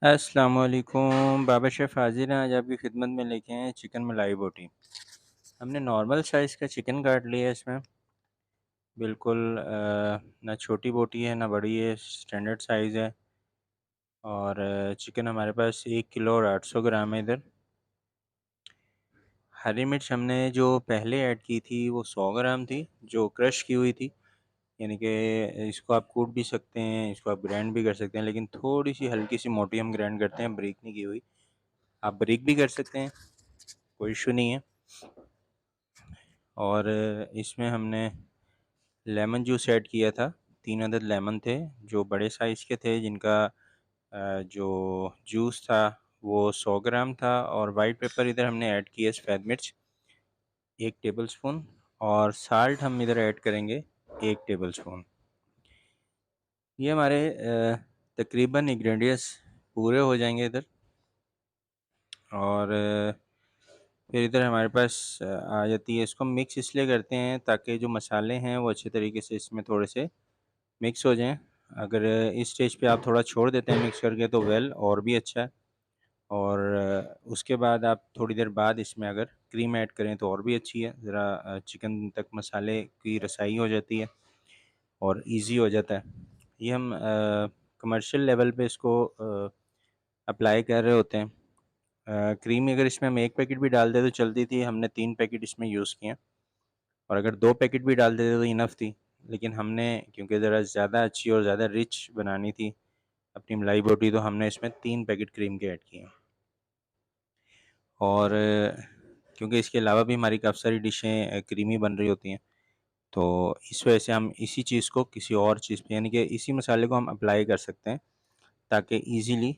अस्सलामुअलैकुम बाबा शेफ़ हाज़िर हैं। आज आपकी खिदमत में लेके आए हैं चिकन मलाई बोटी। हमने नॉर्मल साइज़ का चिकन काट लिया है इसमें। बिल्कुल ना छोटी बोटी है ना बड़ी है, स्टैंडर्ड साइज़ है। और चिकन हमारे पास 1 किलो और 800 ग्राम है इधर। हरी मिर्च हमने जो पहले ऐड की थी वो 100 ग्राम थी, जो क्रश की हुई थी। यानी कि इसको आप कूट भी सकते हैं, इसको आप ग्राइंड भी कर सकते हैं, लेकिन थोड़ी-सी हल्की-सी मोटी हम ग्राइंड करते हैं, बारीक नहीं की हुई। आप बारीक भी कर सकते हैं, कोई इश्यू नहीं है। और इसमें हमने लेमन जूस ऐड किया था। 3 अदद लेमन थे, जो बड़े साइज़ के थे, जिनका जो जूस था वो 100 ग्राम था। और वाइट पेपर इधर हमने ऐड किया, सफ़ेद मिर्च 1 टेबलस्पून, और साल्ट हम इधर ऐड करेंगे 1 टेबलस्पून। ये हमारे तकरीबन इंग्रेडिएंट्स पूरे हो जाएंगे इधर। और फिर इधर हमारे पास आ जाती है, इसको मिक्स इसलिए करते हैं ताकि जो मसाले हैं वो अच्छे तरीके से इसमें थोड़े से मिक्स हो जाएँ। अगर इस स्टेज पे आप थोड़ा छोड़ देते हैं मिक्स करके तो वेल और भी अच्छा है। और उसके बाद आप थोड़ी देर बाद इसमें अगर क्रीम ऐड करें तो और भी अच्छी है। ज़रा चिकन तक मसाले की रसाई हो जाती है और ईज़ी हो जाता है। ये हम कमर्शियल लेवल पे इसको अप्लाई कर रहे होते हैं। क्रीम अगर इसमें हम 1 पैकेट भी डाल दें तो चलती थी, हमने 3 पैकेट इसमें यूज़ किए हैं। और अगर 2 पैकेट भी डाल देते तो इनफ़ थी। लेकिन हमने क्योंकि ज़रा ज़्यादा अच्छी और ज़्यादा रिच बनानी थी अपनी मलाई बोटी, तो हमने इसमें 3 पैकेट क्रीम के ऐड किए हैं। और क्योंकि इसके अलावा भी हमारी काफ़ी सारी डिशें क्रीमी बन रही होती हैं, तो इस वजह से हम इसी चीज़ को किसी और चीज़ पे, यानी कि इसी मसाले को हम अप्लाई कर सकते हैं ताकि ईज़िली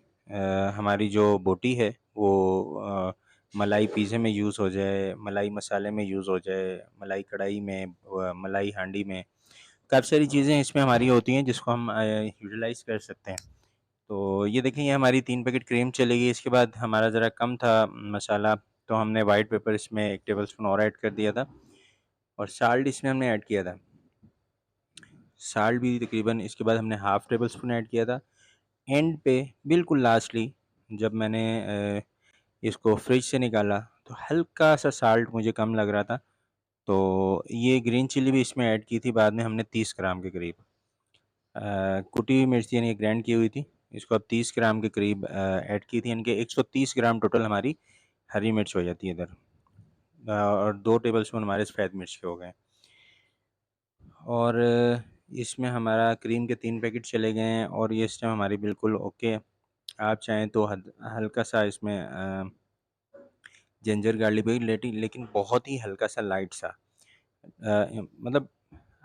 हमारी जो बोटी है वो मलाई पिज़्ज़े में यूज़ हो जाए, मलाई मसाले में यूज़ हो जाए, मलाई कढ़ाई में, मलाई हांडी में। काफ़ी सारी चीज़ें इसमें हमारी होती हैं जिसको हम यूटिलाइज़ कर सकते हैं। तो ये देखें, ये हमारी 3 पैकेट क्रीम चली गई। इसके बाद हमारा ज़रा कम था मसाला, तो हमने व्हाइट पेपर इसमें 1 टेबलस्पून और ऐड कर दिया था। और साल्ट इसमें हमने ऐड किया था। साल्ट भी तकरीबन इसके बाद हमने हाफ़ टेबल स्पून ऐड किया था। एंड पे बिल्कुल लास्टली जब मैंने इसको फ्रिज से निकाला तो हल्का-सा साल्ट मुझे कम लग रहा था। तो ये ग्रीन चिली भी इसमें ऐड की थी बाद में हमने 30 ग्राम के करीब। कुटी हुई मिर्च यानी ग्राइंड की हुई थी, इसको अब 30 ग्राम के करीब ऐड की थी, यानी कि 130 ग्राम टोटल हमारी हरी मिर्च हो जाती है इधर। और 2 टेबलस्पून हमारे सफ़ेद मिर्च के हो गए। और इसमें हमारा क्रीम के 3 पैकेट चले गए हैं और ये इस टाइम हमारी बिल्कुल ओके है। आप चाहें तो हल्का-सा इसमें जिंजर गार्लिक भी लेकिन बहुत ही हल्का-सा लाइट सा। मतलब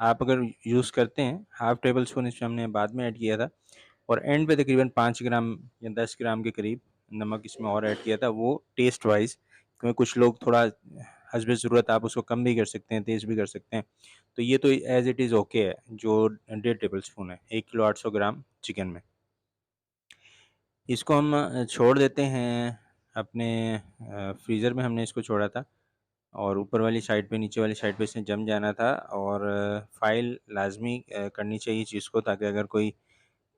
आप अगर यूज़ करते हैं, हाफ़ टेबल स्पून इसमें हमने बाद में ऐड किया था। और एंड पे तकरीबन 5 ग्राम या 10 ग्राम के करीब नमक इसमें और ऐड किया था, वो टेस्ट वाइज़, क्योंकि कुछ लोग थोड़ा हस्बे ज़रूरत आप उसको कम भी कर सकते हैं, तेज़ भी कर सकते हैं। तो ये तो एज़ इट इज़ ओके है, जो 1.5 टेबल स्पून है, 1 किलो 800 ग्राम चिकन में। इसको हम छोड़ देते हैं अपने फ्रीज़र में, हमने इसको छोड़ा था। और ऊपर वाली साइड पे, नीचे वाली साइड पे इसने जम जाना था। और फ़ाइल लाज़मी करनी चाहिए चीज़ को, ताकि अगर कोई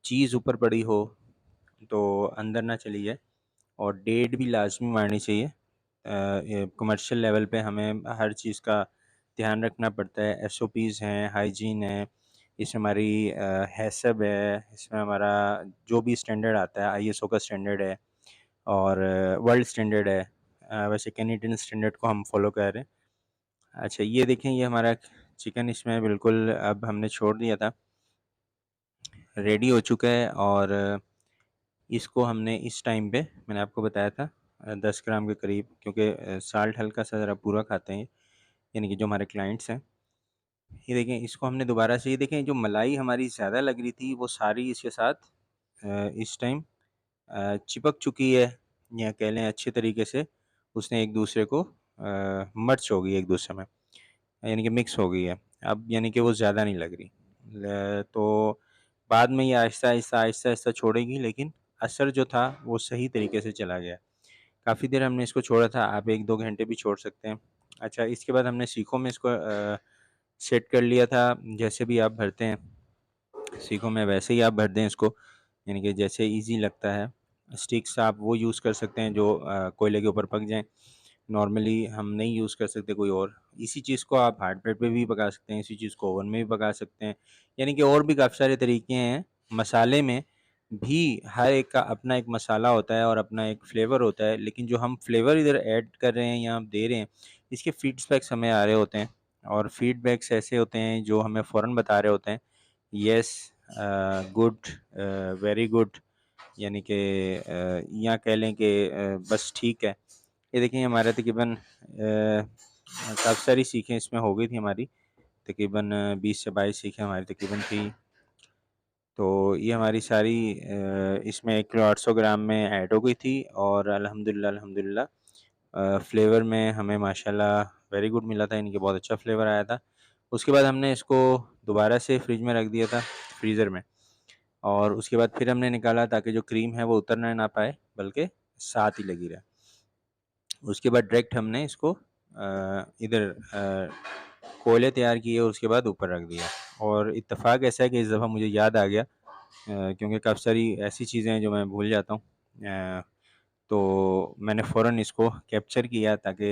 चीज़ ऊपर पड़ी हो तो अंदर ना चली जाए। और डेट भी लाज़मी मारनी चाहिए। ये कमर्शियल लेवल पे हमें हर चीज़ का ध्यान रखना पड़ता है। एसओपीज़ हैं, हाइजीन है, इसमें हमारी हैसब है, इसमें हमारा जो भी स्टैंडर्ड आता है आईएसओ का स्टैंडर्ड है और वर्ल्ड स्टैंडर्ड है। वैसे कैनेडियन स्टैंडर्ड को हम फ़ॉलो कर रहे हैं। अच्छा, ये देखें, ये हमारा चिकन इसमें बिल्कुल अब हमने छोड़ दिया था, रेडी हो चुका है। और इसको हमने इस टाइम पे मैंने आपको बताया था 10 ग्राम के करीब, क्योंकि साल्ट हल्का-सा ज़रा पूरा खाते हैं, यानी कि जो हमारे क्लाइंट्स हैं। ये देखें, इसको हमने दोबारा से, ये देखें, जो मलाई हमारी ज़्यादा लग रही थी वो सारी इसके साथ इस टाइम चिपक चुकी है, या कह लें अच्छे तरीके से उसने एक दूसरे को मर्ज हो गई है एक दूसरे में, यानी कि मिक्स हो गई है। अब यानी कि वो ज़्यादा नहीं लग रही। तो बाद में ये आहिस्ता-आहिस्ता, आहिस्ता-आहिस्ता छोड़ेगी, लेकिन असर जो था वो सही तरीके से चला गया। काफ़ी देर हमने इसको छोड़ा था, आप 1-2 घंटे भी छोड़ सकते हैं। अच्छा, इसके बाद हमने सीखों में इसको सेट कर लिया था, जैसे भी आप भरते हैं, सीखों में वैसे ही आप भर दें इसको, यानी कि जैसे ईज़ी लगता है। स्टिक्स आप वो यूज़ कर सकते हैं जो कोयले के ऊपर पक जाएँ। नॉर्मली हम नहीं यूज़ कर सकते कोई और। इसी चीज़ को आप हार्ड प्लेट पे भी पका सकते हैं, इसी चीज़ को ओवन में भी पका सकते हैं। यानी कि और भी काफ़ी सारे तरीके हैं। मसाले में भी हर एक का अपना एक मसाला होता है और अपना एक फ्लेवर होता है, लेकिन जो हम फ्लेवर इधर ऐड कर रहे हैं या हम दे रहे हैं, इसके फीडबैक्स हमें आ रहे होते हैं और फीडबैक्स ऐसे होते हैं जो हमें फ़ौरन बता रहे होते हैं, येस, गुड, वेरी गुड, यानी कि या कह लें कि बस ठीक है। ये देखिए हमारे तकरीबन काफ़ी सारी सीखें इसमें हो गई थी हमारी, तकरीबन 20 से 22 सीखें हमारी तकरीबन थी। तो ये हमारी सारी इसमें 1 किलो 800 ग्राम में ऐड हो गई थी और अल्हम्दुलिल्लाह अल्हम्दुलिल्लाह फ्लेवर में हमें माशाल्लाह वेरी गुड मिला था, यानी कि बहुत अच्छा फ्लेवर आया था। उसके बाद हमने इसको दोबारा से फ्रिज में रख दिया था, फ्रीज़र में, और उसके बाद फिर हमने निकाला ताकि जो क्रीम है वो उतर ना पाए, बल्कि साथ ही लगी रहे। उसके बाद डायरेक्ट हमने इसको इधर कोयले तैयार किए और उसके बाद ऊपर रख दिया। और इत्तेफ़ाक ऐसा है कि इस दफ़ा मुझे याद आ गया, क्योंकि काफ़ी सारी ऐसी चीज़ें हैं जो मैं भूल जाता हूँ। तो मैंने फ़ौरन इसको कैप्चर किया ताकि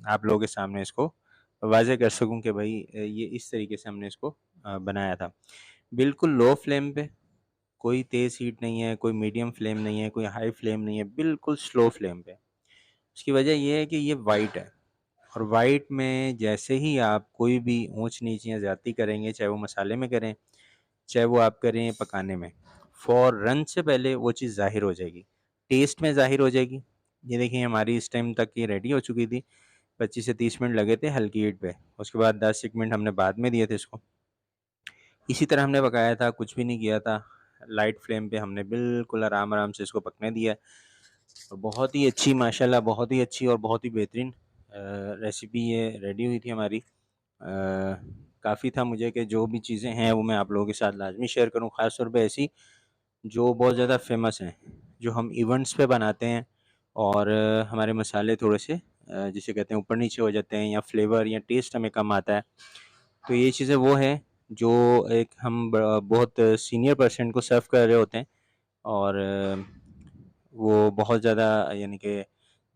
आप लोगों के सामने इसको वाज़ेह कर सकूँ कि भई ये इस तरीके से हमने इसको बनाया था। बिल्कुल लो फ्लेम पे, कोई तेज़ हीट नहीं है, कोई मीडियम फ्लेम नहीं है, कोई हाई फ्लेम नहीं है, बिल्कुल स्लो फ्लेम पे। उसकी वजह ये है कि ये वाइट है, और वाइट में जैसे ही आप कोई भी ऊँच-नीच या ज़्यादती करेंगे, चाहे वो मसाले में करें, चाहे वो आप करें पकाने में, फ़ौरन से पहले वो चीज़ ज़ाहिर हो जाएगी, टेस्ट में ज़ाहिर हो जाएगी। ये देखिए हमारी इस टाइम तक ये रेडी हो चुकी थी, 25 से 30 मिनट लगे थे हल्की हीट पे, उसके बाद 10-1 मिनट हमने बाद में दिए थे इसको। इसी तरह हमने पकाया था, कुछ भी नहीं किया था, लाइट फ्लेम पे हमने बिल्कुल आराम-आराम से इसको पकने दिया। और बहुत ही अच्छी, माशाल्लाह बहुत ही अच्छी और बहुत ही बेहतरीन रेसिपी ये रेडी हुई थी हमारी। काफ़ी था मुझे कि जो भी चीज़ें हैं वो मैं आप लोगों के साथ लाज़मी शेयर करूँ, ख़ास तौर पे ऐसी जो बहुत ज़्यादा फ़ेमस हैं, जो हम इवेंट्स पे बनाते हैं और हमारे मसाले थोड़े से जिसे कहते हैं ऊपर-नीचे हो जाते हैं या फ्लेवर या टेस्ट हमें कम आता है। तो ये चीज़ें वो हैं जो एक हम बहुत सीनियर पर्सन को सर्व कर रहे होते हैं, और वो बहुत ज़्यादा, यानी कि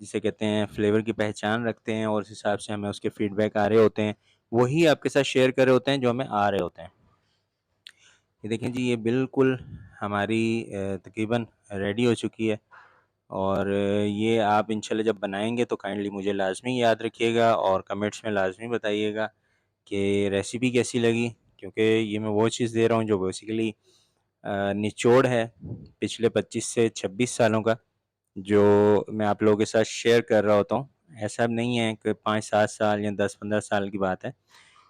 जिसे कहते हैं फ्लेवर की पहचान रखते हैं और उस हिसाब से हमें उसके फीडबैक आ रहे होते हैं। वही आपके साथ शेयर कर रहे होते हैं जो हमें आ रहे होते हैं। ये देखें जी, ये बिल्कुल हमारी तकरीबन रेडी हो चुकी है, और ये आप इंशाल्लाह जब बनाएँगे तो काइंडली मुझे लाज़मी याद रखिएगा और कमेंट्स में लाज़मी बताइएगा कि रेसिपी कैसी लगी, क्योंकि ये मैं वो चीज़ दे रहा हूँ जो बेसिकली निचोड़ है पिछले 25 से 26 सालों का, जो मैं आप लोगों के साथ शेयर कर रहा होता हूँ। ऐसा नहीं है कि 5-7 साल या 10-15 साल की बात है।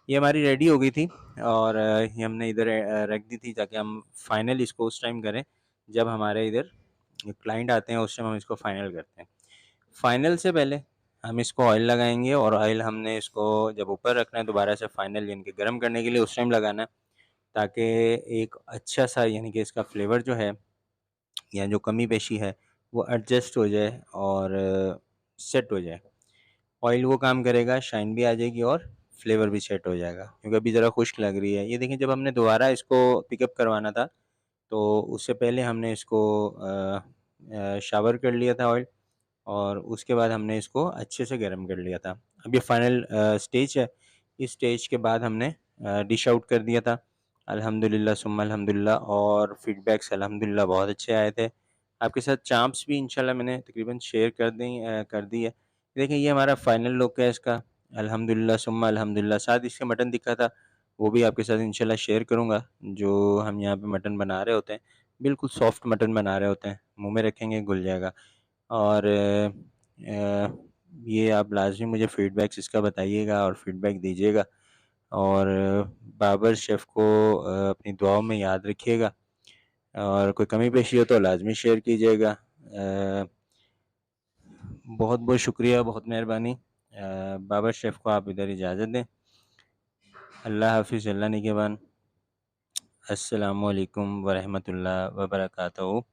ये हमारी रेडी हो गई थी और ये हमने इधर रख दी थी ताकि हम फाइनल इसको उस टाइम करें जब हमारे इधर क्लाइंट आते हैं, उस टाइम हम इसको फाइनल करते हैं। फाइनल से पहले हम इसको ऑयल लगाएँगे, और ऑयल हमने इसको जब ऊपर रखना है दोबारा से फाइनल यानी कि गरम करने के लिए उस टाइम लगाना है, ताकि एक अच्छा-सा, यानी कि इसका फ्लेवर जो है या जो कमी-पेशी है वो एडजस्ट हो जाए और सेट हो जाए। ऑयल वो काम करेगा, शाइन भी आ जाएगी और फ्लेवर भी सेट हो जाएगा, क्योंकि अभी ज़रा खुश्क लग रही है। ये देखिए जब हमने दोबारा इसको पिकअप करवाना था, तो उससे पहले हमने इसको शावर कर लिया था ऑयल, और उसके बाद हमने इसको अच्छे से गरम कर लिया था। अब ये फाइनल स्टेज है, इस स्टेज के बाद हमने डिश आउट कर दिया था। अल्हम्दुलिल्लाह सुम्मा अल्हम्दुलिल्लाह, और फीडबैक्स अल्हम्दुलिल्लाह बहुत अच्छे आए थे। आपके साथ चाम्प्स भी इंशाल्लाह मैंने तकरीबन शेयर कर दी है। देखिए ये हमारा फाइनल लुक है इसका, अल्हम्दुलिल्लाह सुम्मा अल्हम्दुलिल्लाह। साथ इसके मटन दिखा था, वो भी आपके साथ इंशाल्लाह शेयर करूँगा। जो हम यहाँ पे मटन बना रहे होते हैं, बिल्कुल सॉफ्ट मटन बना रहे होते हैं, मुँह में रखेंगे घुल जाएगा। और ये आप लाज़मी मुझे फ़ीडबैक्स इसका बताइएगा और फ़ीडबैक दीजिएगा, और बाबर शेफ़ को अपनी दुआओं में याद रखिएगा, और कोई कमी-पेशी हो तो लाज़मी शेयर कीजिएगा। बहुत-बहुत शुक्रिया, बहुत मेहरबानी। बाबर शेफ़ को आप इधर इजाज़त दें। अल्लाह हाफ़िज़, अल्लाह निगहबान। अस्सलामु अलैकुम व रहमतुल्लाह व बरकातहू।